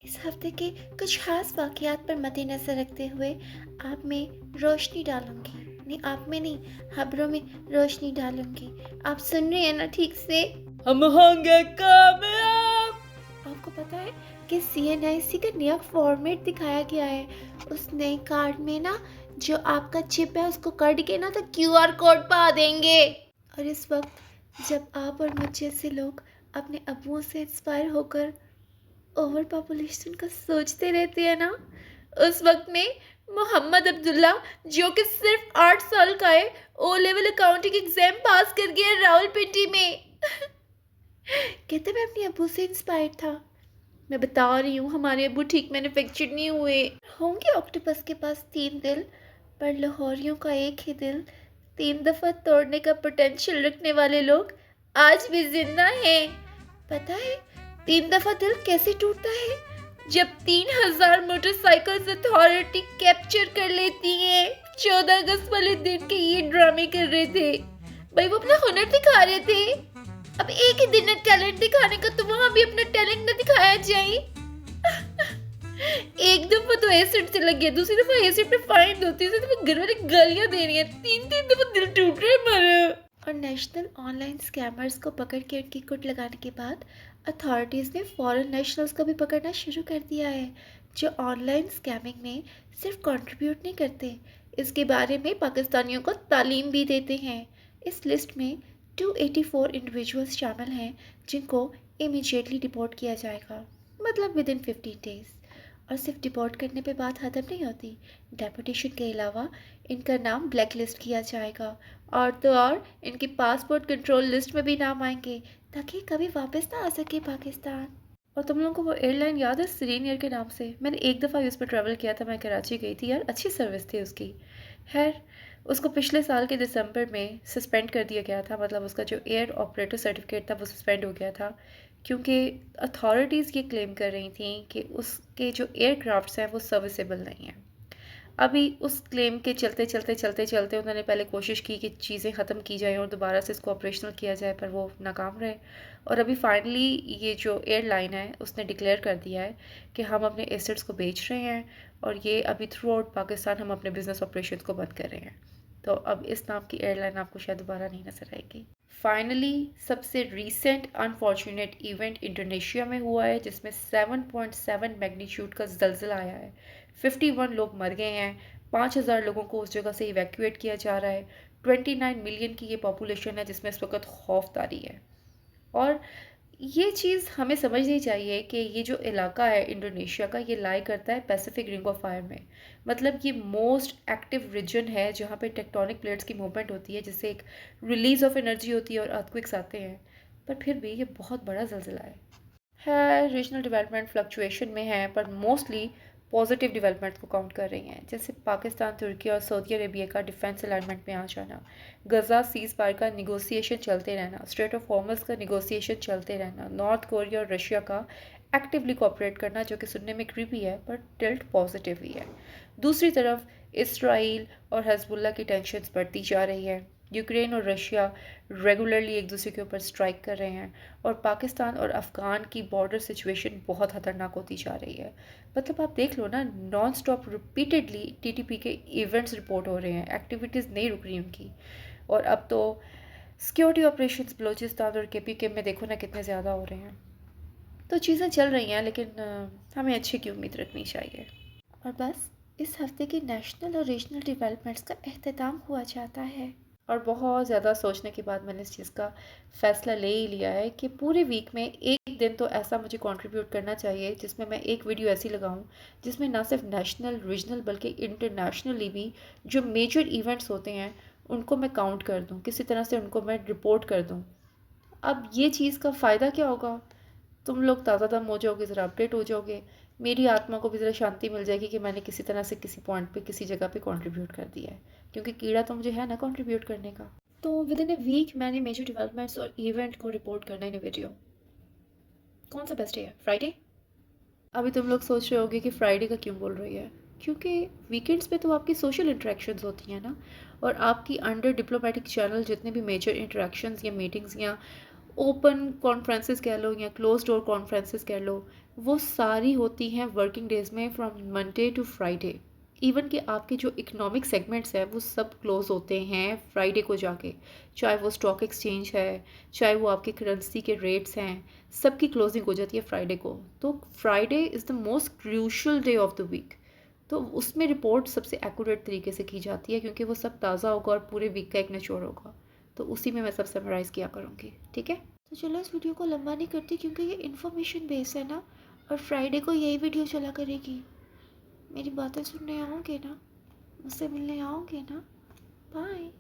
इस हफ्ते के कुछ खास वाक़यात पर मद्देनज़र रखते हुए आप में रोशनी डालूँगी। नहीं, आप में नहीं, खबरों में रोशनी डालूँगी। आप सुन रहे हैं ना ठीक से? हम होंगे कामयाब। आपको पता है कि सीएनआईसी का नया फॉर्मेट दिखाया गया है। उस नए कार्ड में ना जो आपका चिप है उसको कट के ना तो क्यूआर कोड पा देंगे। और इस वक्त जब आप और मुझ जैसे लोग अपने अब्बुओं से इंस्पायर होकर ओवर पॉपुलेशन का सोचते रहते हैं ना, उस वक्त में मोहम्मद अब्दुल्ला जो कि सिर्फ 8 साल का है, O level accounting exam pass कर गया रावलपिंडी में। कहते मैं अपनी अब्बू से इंस्पायर्ड था। मैं बता रही हूँ हमारे अब्बू ठीक मैन्युफैक्चर्ड नहीं हुए होंगे। ऑक्टोपस के पास 3 दिल, पर लाहौरियों का एक ही दिल 3 दफ़ा तोड़ने का पोटेंशियल रखने वाले लोग आज भी जिंदा हैं। पता है 3 दफ़ा दिल कैसे टूटता है? जब 3,000 मोटरसाइकिल्स अथॉरिटी कैप्चर कर लेती है। 14 अगस्त वाले दिन के ये ड्रामे कर रहे थे भाई, वो अपना हुनर दिखा रहे थे। अब एक ही दिन है टैलेंट दिखाने का, तो वहां भी अपना टैलेंट न दिखाया जाए। एक दफा तो एसिड से लग गया, दूसरी दफा एसिड पे फाइन दो, तीसरी दफा घर वाले गालियां दे रही हैं, तीन तीन दफा दिल टूट रहा है हमारा। और नेशनल ऑनलाइन स्कैमर्स को पकड़ के उनकी कुट लगाने के बाद अथॉरिटीज़ ने फॉरेन नेशनल्स को भी पकड़ना शुरू कर दिया है, जो ऑनलाइन स्कैमिंग में सिर्फ कंट्रीब्यूट नहीं करते, इसके बारे में पाकिस्तानियों को तालीम भी देते हैं। इस लिस्ट में 284 इंडिविजुअल्स शामिल हैं जिनको इमीडिएटली डिपोर्ट किया जाएगा, मतलब विद इन 15 डेज। और सिर्फ डिपोर्ट करने पे बात ख़त्म नहीं होती, डेपुटेशन के अलावा इनका नाम ब्लैक लिस्ट किया जाएगा, और तो और इनके पासपोर्ट कंट्रोल लिस्ट में भी नाम आएंगे ताकि कभी वापस ना आ सके पाकिस्तान। और तुम लोगों को वो एयरलाइन याद है सीरीन एयर के नाम से? मैंने एक दफ़ा उस पर ट्रैवल किया था, मैं कराची गई थी यार, अच्छी सर्विस थी उसकी। खैर, उसको पिछले साल के दिसंबर में सस्पेंड कर दिया गया था, मतलब उसका जो एयर ऑपरेटर सर्टिफिकेट था वो सस्पेंड हो गया था, क्योंकि अथॉरिटीज़ ये क्लेम कर रही थी कि उसके जो एयरक्राफ्ट्स हैं वो सर्विसेबल नहीं हैं। अभी उस क्लेम के चलते उन्होंने पहले कोशिश की कि चीज़ें ख़त्म की जाएँ और दोबारा से इसको ऑपरेशनल किया जाए, पर वो नाकाम रहे। और अभी फाइनली ये जो एयरलाइन है उसने डिक्लेयर कर दिया है कि हम अपने एसेट्स को बेच रहे हैं, और ये अभी थ्रू आउट पाकिस्तान हम अपने बिजनेस ऑपरेशन को बंद कर रहे हैं। तो अब इस नाम की एयरलाइन आपको शायद दोबारा नहीं नजर आएगी। फाइनली सबसे रीसेंट अनफॉर्चुनेट इवेंट इंडोनेशिया में हुआ है, जिसमें 7.7 मैग्नीट्यूड का ज़लज़ला आया है। 51 लोग मर गए हैं, 5,000 लोगों को उस जगह से इवैक्यूएट किया जा रहा है। 29 मिलियन की ये पॉपुलेशन है जिसमें इस वक्त खौफदारी है। और ये चीज़ हमें समझनी चाहिए कि ये जो इलाका है इंडोनेशिया का, ये लाई करता है पैसिफिक रिंग ऑफ फायर में। मतलब ये मोस्ट एक्टिव रीजन है जहाँ पे टेक्टोनिक प्लेट्स की मूवमेंट होती है, जिससे एक रिलीज ऑफ एनर्जी होती है और अर्थक्वेक्स आते हैं। पर फिर भी ये बहुत बड़ा ज़लज़ला है। रीजनल डेवलपमेंट फ्लक्चुएशन में है, पर मोस्टली पॉजिटिव डेवलपमेंट को काउंट कर रही हैं, जैसे पाकिस्तान, तुर्की और सऊदी अरेबिया का डिफेंस अलाइनमेंट में आ जाना, गजा सीज फायर का निगोसिएशन चलते रहना, स्ट्रेट ऑफ हॉर्मुज़ का निगोसिएशन चलते रहना, नॉर्थ कोरिया और रशिया का एक्टिवली कोऑपरेट करना, जो कि सुनने में क्रीपी है पर टिल्ट पॉजिटिव ही है। दूसरी तरफ इसराइल और हिजबुल्लाह की टेंशन्स बढ़ती जा रही है। यूक्रेन और रशिया रेगुलरली एक दूसरे के ऊपर स्ट्राइक कर रहे हैं, और पाकिस्तान और अफ़गान की बॉर्डर सिचुएशन बहुत ख़तरनाक होती जा रही है। मतलब आप देख लो ना, नॉन स्टॉप रिपीटेडली टीटीपी के इवेंट्स रिपोर्ट हो रहे हैं, एक्टिविटीज़ नहीं रुक रही उनकी। और अब तो सिक्योरिटी ऑपरेशंस बलूचिस्तान और केपीके में देखो ना कितने ज़्यादा हो रहे हैं। तो चीज़ें चल रही हैं, लेकिन हमें अच्छे की उम्मीद रखनी चाहिए। और बस इस हफ्ते की नेशनल और रीजनल डेवलपमेंट्स का एहतमाम हुआ जाता है, और बहुत ज़्यादा सोचने के बाद मैंने इस चीज़ का फ़ैसला ले ही लिया है कि पूरे वीक में एक दिन तो ऐसा मुझे कंट्रीब्यूट करना चाहिए जिसमें मैं एक वीडियो ऐसी लगाऊं जिसमें ना सिर्फ नेशनल रीजनल बल्कि इंटरनेशनली भी जो मेजर इवेंट्स होते हैं उनको मैं काउंट कर दूं, किसी तरह से उनको मैं रिपोर्ट कर दूं। अब ये चीज़ का फ़ायदा क्या होगा? तुम लोग ताज़ा दम हो जाओगे, ज़रा अपडेट हो जाओगे, मेरी आत्मा को भी ज़रा शांति मिल जाएगी कि मैंने किसी तरह से किसी पॉइंट पे किसी जगह पे कंट्रीब्यूट कर दिया है, क्योंकि कीड़ा तो मुझे है ना कंट्रीब्यूट करने का। तो विद इन ए वीक मैंने मेजर डेवलपमेंट्स और इवेंट को रिपोर्ट करना इन वीडियो। कौन सा बेस्ट डे है? फ्राइडे? अभी तुम लोग सोच रहे होगे कि फ्राइडे का क्यों बोल रही है, क्योंकि वीकेंड्स पे तो आपकी सोशल इंटरेक्शंस होती हैं ना, और आपकी अंडर डिप्लोमेटिक चैनल जितने भी मेजर इंटरेक्शंस या मीटिंग्स या ओपन कॉन्फ्रेंसेस कह लो या क्लोज डोर कॉन्फ्रेंसेस कह लो, वो सारी होती हैं वर्किंग डेज़ में from Monday to Friday. Even कि आपके जो इकोनॉमिक सेगमेंट्स हैं वो सब क्लोज होते हैं फ्राइडे को जाके, चाहे वो स्टॉक एक्सचेंज है, चाहे वो आपकी करेंसी के रेट्स हैं, सबकी क्लोजिंग हो जाती है फ्राइडे को। तो Friday is the most crucial day of the week. तो उसमें रिपोर्ट सबसे एक्यूरेट तरीके से की जाती है क्योंकि वो सब ताज़ा होगा और पूरे वीक का एक निचोड़ होगा। तो उसी में मैं सब समराइज़ किया करूँगी, ठीक है। तो चलो इस वीडियो को लंबा नहीं करती क्योंकि ये इन्फॉर्मेशन बेस है ना, और फ्राइडे को यही वीडियो चला करेगी। मेरी बातें सुनने आओगे ना, मुझसे मिलने आओगे ना। बाय।